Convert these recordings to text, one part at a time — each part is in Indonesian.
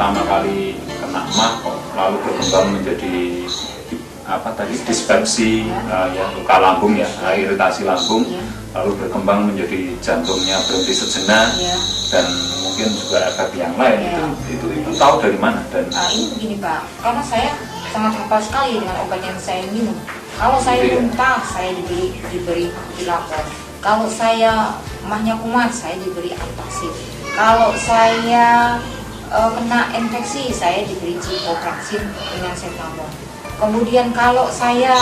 pertama kali kena MAH kok lalu berkembang menjadi dispepsi, ya, luka lambung ya, iritasi lambung, lalu berkembang menjadi jantungnya berhenti sejenak, dan mungkin juga efek yang lain. Itu tahu dari mana? Dan ini begini Pak, karena saya sangat hafal sekali dengan obat yang saya minum. Kalau saya muntah, saya diberi dilapor. Kalau saya emahnya kumat, saya diberi antacid. Kalau saya kena infeksi, saya diberi ciprofloxacin dengan setamol. Kemudian kalau saya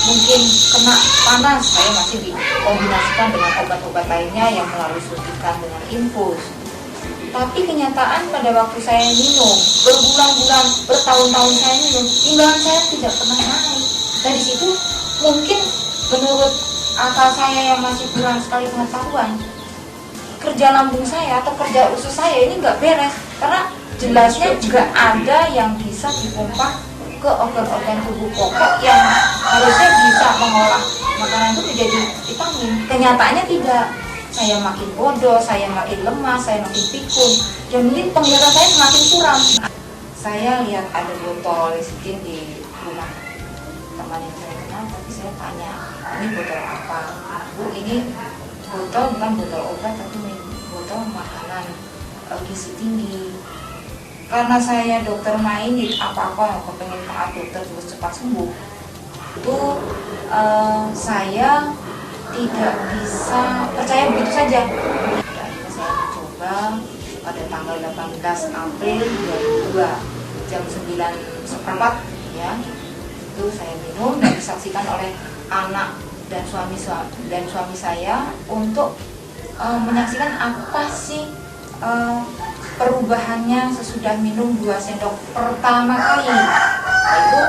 mungkin kena panas, saya masih dikombinasikan dengan obat-obat lainnya yang melalui suntikan dengan infus. Tapi kenyataan pada waktu saya minum, berbulan-bulan, bertahun-tahun saya minum, timbangan saya tidak pernah naik. Dari situ mungkin menurut akal saya yang masih kurang sekali pengetahuan, kerja lambung saya atau kerja usus saya ini nggak beres. Karena jelasnya juga ada yang bisa dipompa ke organ-organ tubuh pokok yang harusnya bisa mengolah makanan itu menjadi vitamin. Kenyataannya tidak. Saya makin bodoh, saya makin lemah, saya makin pikun, dan mungkin penglihatan saya semakin kurang. Saya lihat ada botol lecithin di rumah teman yang saya kenal, tapi saya tanya, ini botol apa? Bu, ini botol bukan botol obat, tapi botol makanan gizi tinggi. Karena saya dokter main, apa-apa kepengen taat dokter terus cepat sembuh, itu saya tidak bisa percaya begitu saja. Akhirnya saya mencoba pada tanggal 18 April 2002 jam 9:15 ya, itu saya minum dan disaksikan oleh anak dan suami saya untuk menyaksikan apa sih perubahannya sesudah minum 2 sendok pertama kali. Itu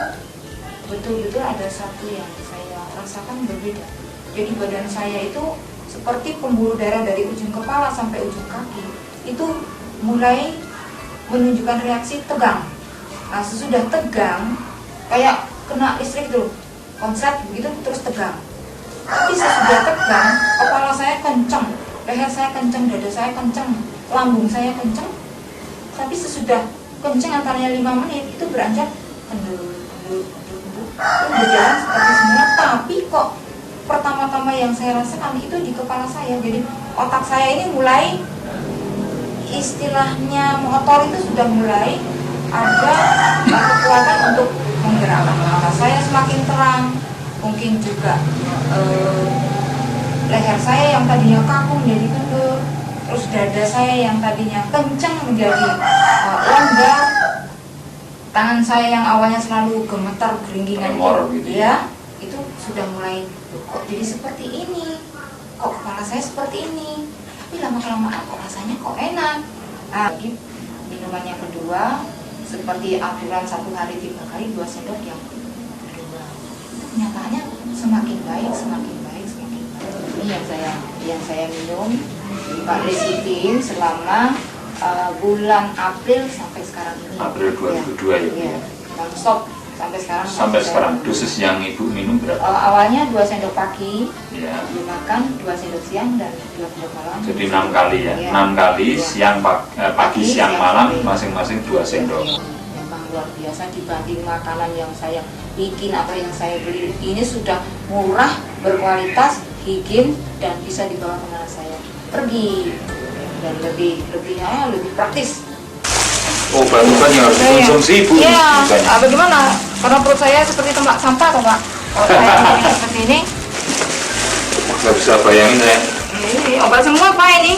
betul-betul ada satu yang saya rasakan berbeda. Jadi badan saya itu seperti pembuluh darah dari ujung kepala sampai ujung kaki itu mulai menunjukkan reaksi tegang. Nah, sesudah tegang kayak kena listrik tuh, konslet begitu terus tegang. Tapi sesudah tegang, kepala saya kenceng, leher saya kenceng, dada saya kenceng, lambung saya kenceng. Tapi sesudah kenceng antaranya 5 menit itu beranjak kendur, itu berjalan seperti semula. Tapi kok pertama-tama yang saya rasakan itu di kepala saya. Jadi otak saya ini mulai istilahnya motor itu sudah mulai ada kekuatan untuk menggerakkan. Mata saya semakin terang, mungkin juga leher saya yang tadinya kaku menjadi kendur, terus dada saya yang tadinya kencang menjadi longgar, tangan saya yang awalnya selalu gemetar geringgingan gitu ya, itu sudah mulai kok jadi seperti ini, kok kepala saya seperti ini. Tapi lama-kelamaan kok rasanya kok enak. Nah, minuman yang kedua seperti aturan 1 hari 3 kali 2 sendok yang kedua. Kenyataannya semakin baik. Ini yang saya minum Pak lecithin selama bulan April sampai sekarang ini. April 2002 ya. Non-stop sampai sekarang. Sampai sekarang dosis yang Ibu minum berapa? Awalnya 2 sendok pagi, ya. dimakan 2 sendok siang dan 2 sendok malam. Jadi 6 kali ya, 6 kali siang, pagi, siang, malam masing-masing 2 sendok. Memang luar biasa dibanding makanan yang saya bikin atau yang saya beli. Ini sudah murah, berkualitas, higien, dan bisa dibawa kemana saya pergi, dan lebih praktis. Oh, bahan-bahan yang harus dikonsumsi Ibu? Iya, bagaimana? Karena perut saya seperti tempat sampah kok Pak. Kalau saya bikin seperti ini, nggak bisa bayangin ya. Ini obat semua Pak ini.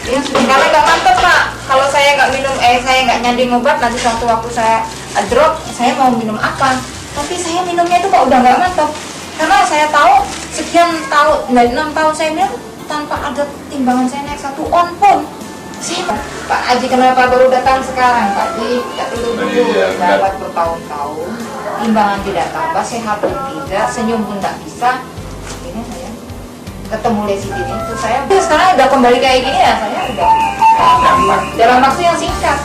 Ya, karena nggak mantap Pak. Kalau saya nggak minum, saya nggak nyanding obat, nanti suatu waktu saya drop, saya mau minum apa? Tapi saya minumnya itu kok udah nggak mantap. Karena saya tahu sekian tahun, 6 tahun saya minum tanpa ada timbangan saya naik 1 on pun. Pak Haji kenapa baru datang sekarang Pak Haji? Tidak dulu dapat bertahun-tahun, timbangan tidak tambah, sehat pun tidak, senyum pun tidak bisa. Akhirnya saya ketemu lecithin itu, saya sekarang udah kembali kayak gini ya, saya udah dalam waktu yang singkat.